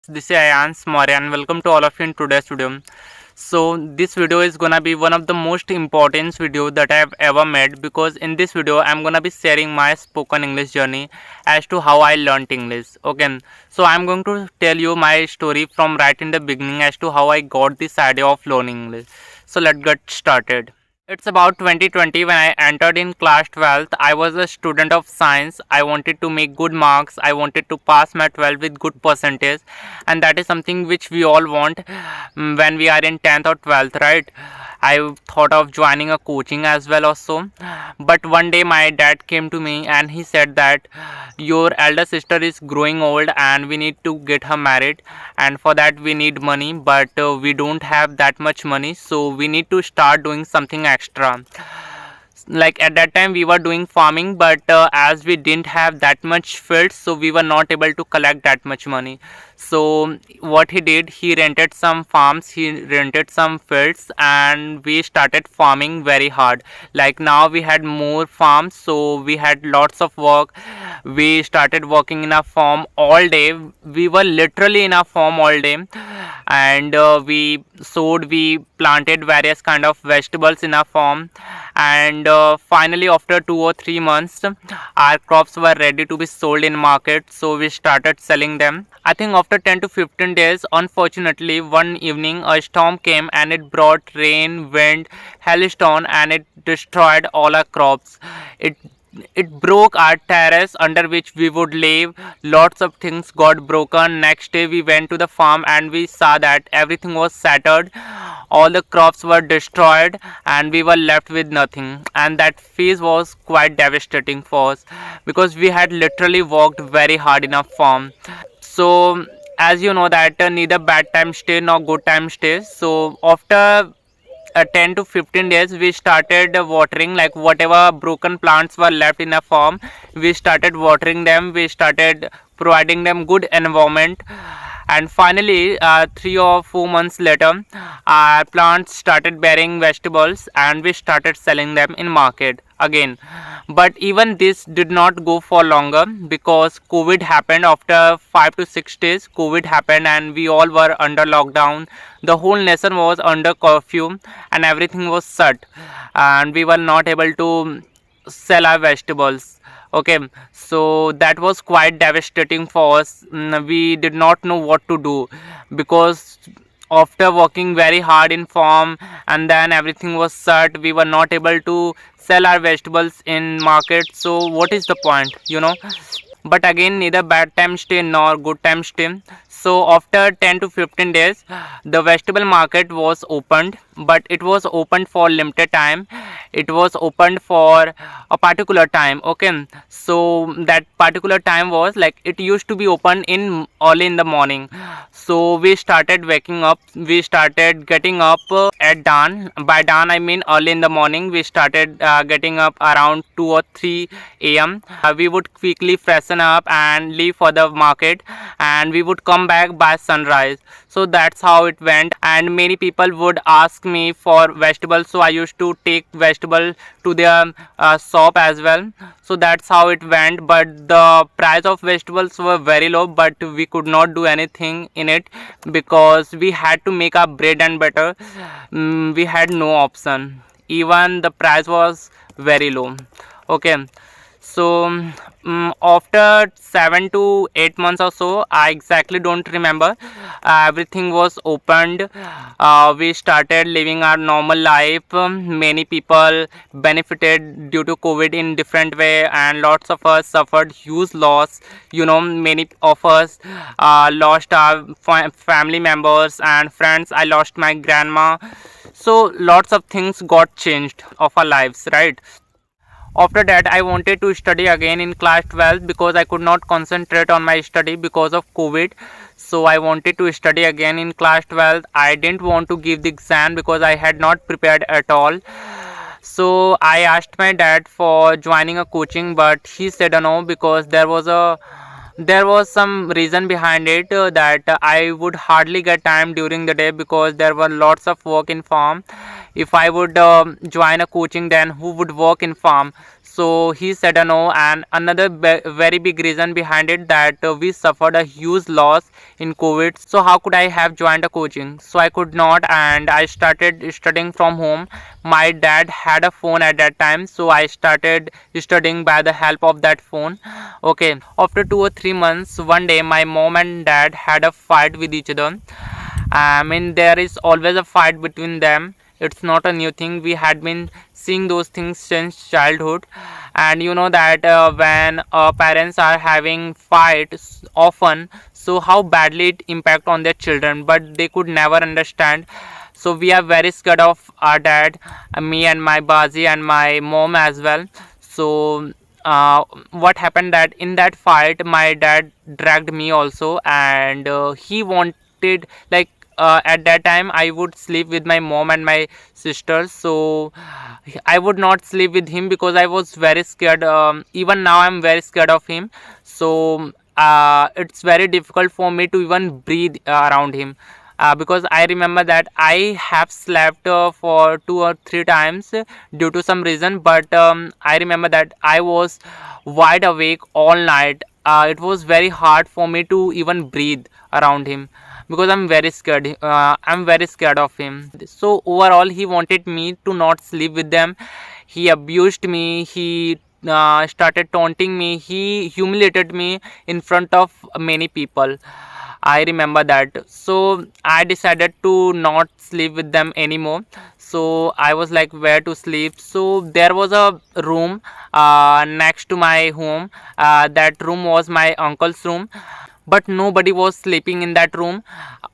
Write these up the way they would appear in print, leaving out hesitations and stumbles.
This is Ayans Maurya and welcome to all of you in today's video. So this video is gonna be one of the most important video that I have ever made, because in this video I'm gonna be sharing my spoken English journey as to how I learned English. Okay, so I'm going to tell you my story from right in the beginning as to how I got this idea of learning English. So let's get started. It's about 2020 when I entered in class 12th. I was a student of science. I wanted to make good marks. I wanted to pass my 12 with good percentage, and that is something which we all want when we are in 10th or 12th, right? I thought of joining a coaching as well also. But one day my dad came to me and he said that your elder sister is growing old and we need to get her married, and for that we need money, but we don't have that much money, so we need to start doing something extra. Like at that time we were doing farming, but as we didn't have that much fields, so we were not able to collect that much money. So what he did, he rented some farms, he rented some fields, and we started farming very hard. Like now we had more farms, so we had lots of work. We started working in a farm all day. We were literally in a farm all day, and we sowed, we planted various kind of vegetables in our farm, and finally after 2 or 3 months our crops were ready to be sold in market, so we started selling them. I think after 10 to 15 days, unfortunately one evening a storm came and it brought rain, wind, hailstone, and it destroyed all our crops. It broke our terrace under which we would live. Lots of things got broken. Next day we went to the farm and we saw that everything was shattered, all the crops were destroyed, and we were left with nothing. And that phase was quite devastating for us, because we had literally worked very hard in our farm. So as you know that neither bad time stay nor good time stays. So after 10 to 15 days we started watering, like whatever broken plants were left in a farm, we started watering them, we started providing them good environment. And finally 3 or 4 months later our plants started bearing vegetables and we started selling them in market again. But even this did not go for longer, because COVID happened. After 5 to 6 days COVID happened and we all were under lockdown. The whole nation was under curfew and everything was shut, and we were not able to sell our vegetables. Okay, so that was quite devastating for us. We did not know what to do, because after working very hard in farm and then everything was shut, we were not able to sell our vegetables in market. So what is the point? But again neither bad time stay nor good time stay. So after 10 to 15 days the vegetable market was opened, but it was opened for limited time. It was opened for a particular time. Okay, so that particular time was like it used to be open in early in the morning. So we started waking up, we started getting up at dawn. By dawn I mean early in the morning. We started getting up around 2 or 3 a.m. We would quickly freshen up and leave for the market, and we would come back by sunrise. So that's how it went. And many people would ask me for vegetables, so I used to take vegetable to their shop as well. So that's how it went. But the price of vegetables were very low, but we could not do anything in it, because we had to make our bread and butter. We had no option. Even the price was very low. Okay, so after 7 to 8 months or so, I exactly don't remember, everything was opened. We started living our normal life. Many people benefited due to COVID in different way, and lots of us suffered huge loss. Many of us lost our family members and friends. I lost my grandma. So lots of things got changed of our lives, right? After that I wanted to study again in class 12, because I could not concentrate on my study because of COVID. So I wanted to study again in class 12. I didn't want to give the exam because I had not prepared at all. So I asked my dad for joining a coaching, but he said no, because there was some reason behind it, that I would hardly get time during the day, because there were lots of work in farm. if I would join a coaching, then who would work in farm. So he said a no. And another very big reason behind it, that we suffered a huge loss in COVID. So how could I have joined a coaching? So I could not, and I started studying from home. My dad had a phone at that time, so I started studying by the help of that phone. Okay, after 2 or 3 months, one day my mom and dad had a fight with each other. I mean, there is always a fight between them. It's not a new thing. We had been seeing those things since childhood, and you know that when parents are having fights often, so how badly it impact on their children. But they could never understand. So we are very scared of our dad, me and my bazi and my mom as well. So what happened, that in that fight my dad dragged me also, and he wanted, like, at that time I would sleep with my mom and my sisters. So I would not sleep with him because I was very scared. Even now I'm very scared of him. So it's very difficult for me to even breathe around him, because I remember that I have slept for 2 or 3 times due to some reason. But I remember that I was wide awake all night. It was very hard for me to even breathe around him, because I'm very scared. I'm very scared of him. So overall, he wanted me to not sleep with them. He abused me. He started taunting me. He humiliated me in front of many people. I remember that. So I decided to not sleep with them anymore. So I was like, where to sleep? So there was a room next to my home. That room was my uncle's room, but nobody was sleeping in that room.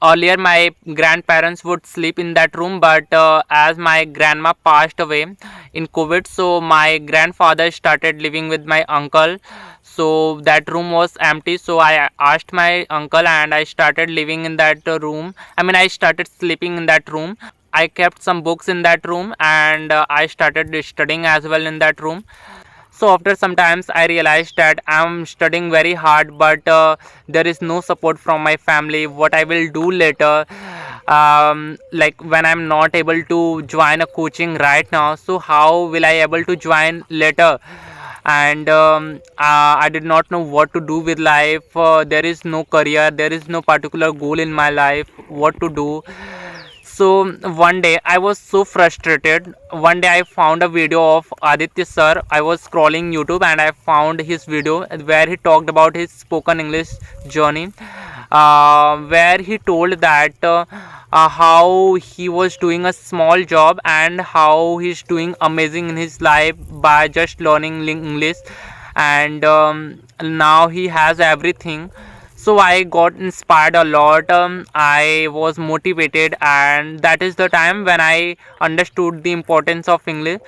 Earlier my grandparents would sleep in that room, but as my grandma passed away in COVID, so my grandfather started living with my uncle. So that room was empty. So I asked my uncle and I started living in that room. I mean, I started sleeping in that room. I kept some books in that room, and I started studying as well in that room. So after some times I realized that I'm studying very hard, but there is no support from my family. What I will do later, like when I'm not able to join a coaching right now, so how will I able to join later? And I did not know what to do with life. There is no career, there is no particular goal in my life, what to do. So one day I was so frustrated. One day I found a video of Aditya sir. I was scrolling YouTube and I found his video where he talked about his spoken English journey, where he told that how he was doing a small job and how he's doing amazing in his life by just learning English. And now he has everything. So I got inspired a lot. I was motivated, and that is the time when I understood the importance of English.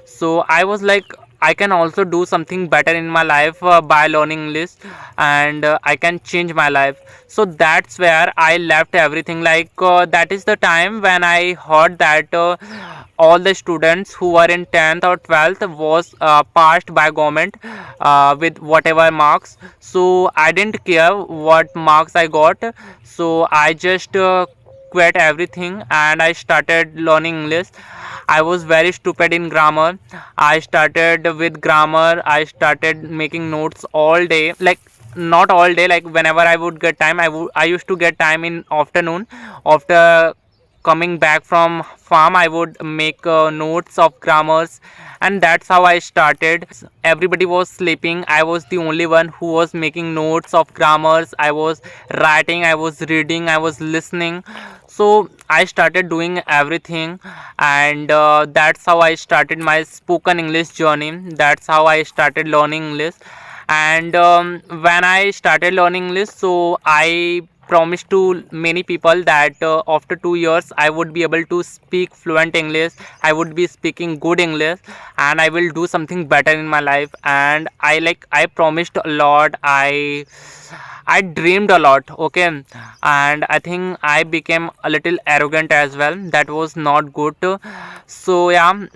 So I was like, I can also do something better in my life by learning English, and I can change my life. So that's where I left everything. Like that is the time when I heard that all the students who were in 10th or 12th was passed by government with whatever marks. So I didn't care what marks I got. So I just quit everything and I started learning English. I was very stupid in grammar. I started with grammar. I started making notes all day. Like not all day. Like whenever I would get time, I used to get time in afternoon. After coming back from farm, I would make notes of grammars, and that's how I started. Everybody was sleeping. I was the only one who was making notes of grammars. I was writing, I was reading, I was listening. So I started doing everything, and that's how I started my spoken English journey. That's how I started learning English. And when I started learning English, so I promised to many people that after 2 years I would be able to speak fluent English. I would be speaking good English, and I will do something better in my life. And I promised a lot. I dreamed a lot. Okay, and I think I became a little arrogant as well. That was not good. So yeah.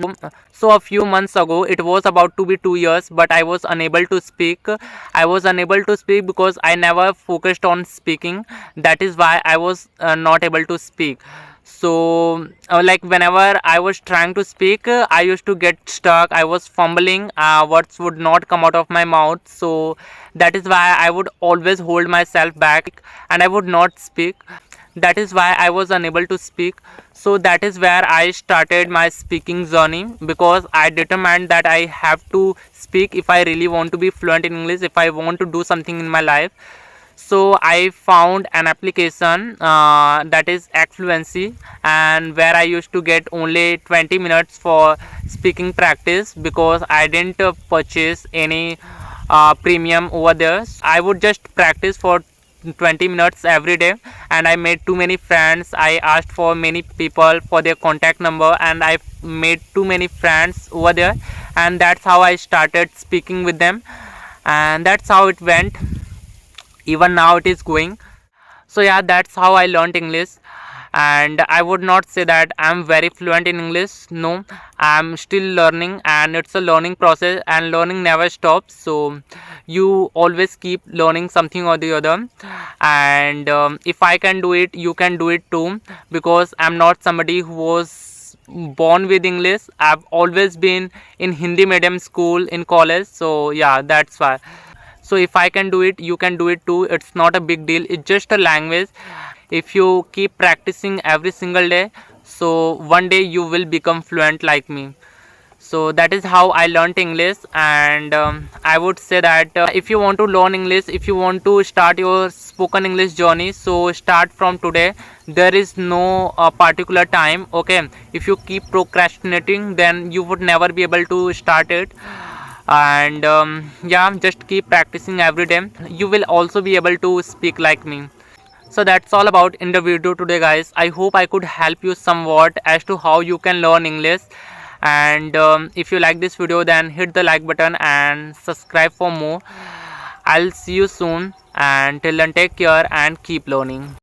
So a few months ago, it was about to be 2 years, but I was unable to speak. I was unable to speak because I never focused on speaking. That is why I was not able to speak. So like whenever I was trying to speak, I used to get stuck. I was fumbling, words would not come out of my mouth. So that is why I would always hold myself back and I would not speak. That is why I was unable to speak. So that is where I started my speaking journey, because I determined that I have to speak if I really want to be fluent in English, if I want to do something in my life. So I found an application that is Fluency, and where I used to get only 20 minutes for speaking practice, because I didn't purchase any premium over there. I would just practice for 20 minutes every day, and I made too many friends. I asked for many people for their contact number, and I made too many friends over there, and that's how I started speaking with them, and that's how it went. Even now it is going. So yeah, that's how I learned English. And I would not say that I'm very fluent in English. No, I'm still learning, and it's a learning process, and learning never stops. So you always keep learning something or the other. And if I can do it, you can do it too, because I'm not somebody who was born with English. I've always been in Hindi medium school in college. So yeah, that's why. So if I can do it, you can do it too. It's not a big deal, it's just a language. If you keep practicing every single day, so one day you will become fluent like me. So that is how I learned English. And I would say that if you want to learn English, if you want to start your spoken English journey, so start from today. There is no particular time. Okay, if you keep procrastinating, then you would never be able to start it. And yeah, just keep practicing every day, you will also be able to speak like me. So that's all about in the video today, guys. I hope I could help you somewhat as to how you can learn English. And if you like this video, then hit the like button and subscribe for more. I'll see you soon, and till then, take care and keep learning.